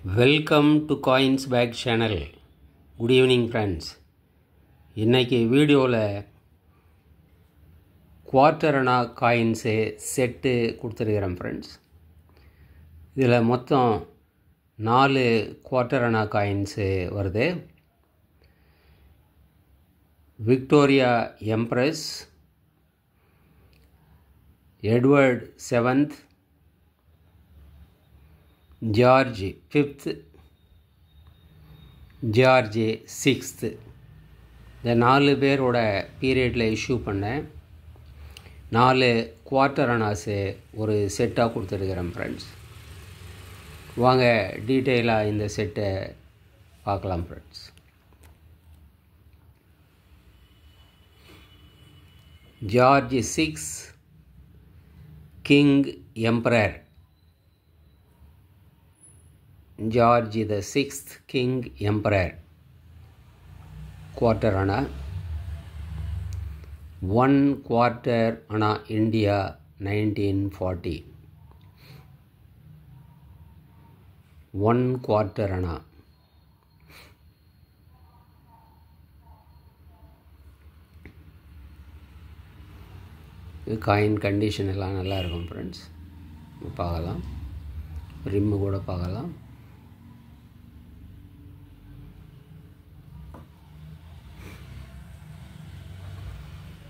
Welcome to coins pack channel. Good evening friends. இன்றைக்கி வீடியோவில் quarter anna coins set கொடுத்துருக்கிறேன் friends. இதில் மொத்தம் 4 குவார்ட்டர் அணா காயின்ஸு வருது. Victoria Empress, Edward 7th, George 5th, George 6th. இந்த 4 பேரோட பீரியடில் இஷ்யூ பண்ணேன் 4 குவார்ட்டர் அணாஸு ஒரு செட்டாக கொடுத்துருக்குறேன் ஃப்ரெண்ட்ஸ். வாங்க டீட்டெயிலாக இந்த செட்டை பார்க்கலாம் friends. George 6 king emperor, George the 6th King Emperor, quarter anna. 1 quarter anna India 1940. 1 quarter anna. Coin condition எல்லாம் நல்லா இருக்கும் ஃப்ரெண்ட்ஸ். பார்க்கலாம், ரிம்மு கூட பார்க்கலாம்.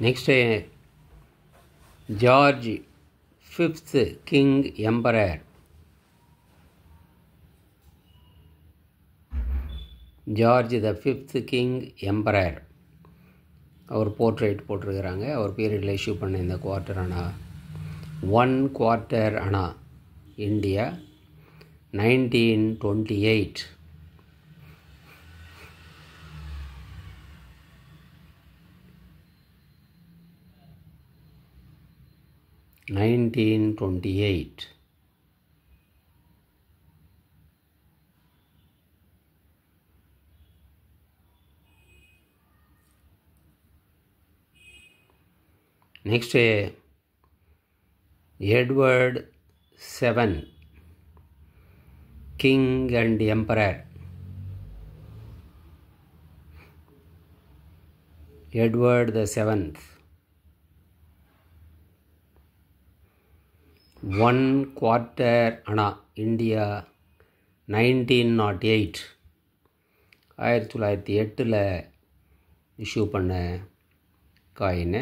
Next, George 5th King Emperor. George the 5th King Emperor. அவர் போர்ட்ரேட் போட்டிருக்கிறாங்க. அவர் பீரியடில் இஷ்யூ பண்ண இந்த quarter anna 1 quarter anna India 1928. Next, Edward 7 King and Emperor. Edward the 7th. 1 quarter anna India 1908. 1908 issue பண்ண coin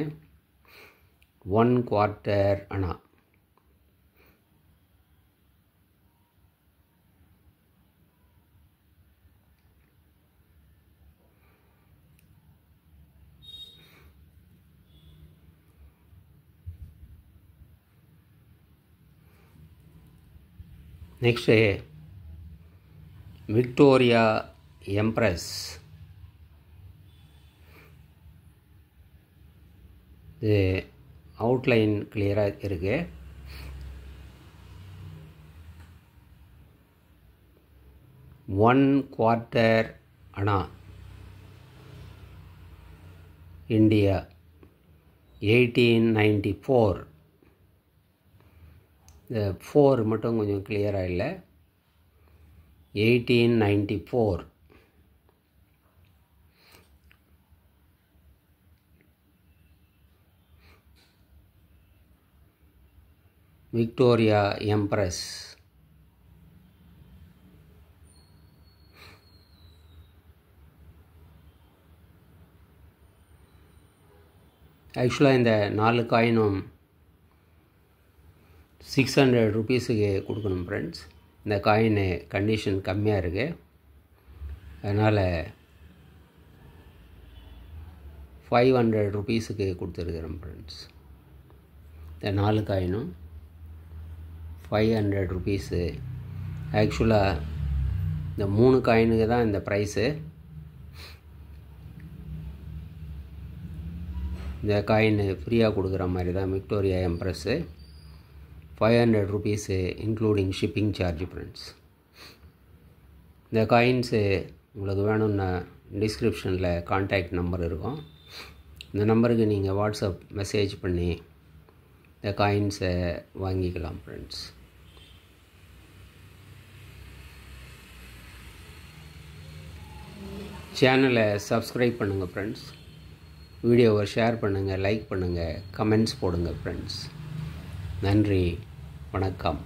1 quarter anna. Next, Victoria Empress. இது outline கிளியராக இருக்கு. One quarter anna India 1894. இந்த 4 மட்டும் கொஞ்சம் கிளியராக இல்லை. 1894. Victoria Empress. ஆக்சுவலாக இந்த 4 காயினும் 600 ருபீஸுக்கு கொடுக்கணும் ஃப்ரெண்ட்ஸ். இந்த காயின் கண்டிஷன் கம்மியாக இருக்குது, அதனால் 500 ருபீஸுக்கு கொடுத்துருக்குறேன் ஃப்ரெண்ட்ஸ். இந்த 4 காயினும் 500 ருபீஸு. ஆக்சுவலாக இந்த 3 காயினுக்கு தான் இந்த ப்ரைஸு. இந்த காயின் ஃப்ரீயாக கொடுக்குற மாதிரி தான் Victoria Empress. 500 rupees including shipping charge friends. இந்த காயின்ஸு உங்களுக்கு வேணும்னா டிஸ்கிரிப்ஷனில் கான்டாக்ட் நம்பர் இருக்கும். இந்த நம்பருக்கு நீங்கள் வாட்ஸ்அப் மெசேஜ் பண்ணி இந்த காயின்ஸை வாங்கிக்கலாம் ஃப்ரெண்ட்ஸ். சேனலை சப்ஸ்கிரைப் பண்ணுங்கள் ஃப்ரெண்ட்ஸ். வீடியோவை ஷேர் பண்ணுங்கள், லைக் பண்ணுங்கள், கமெண்ட்ஸ் போடுங்க ஃப்ரெண்ட்ஸ். நன்றி, வணக்கம்.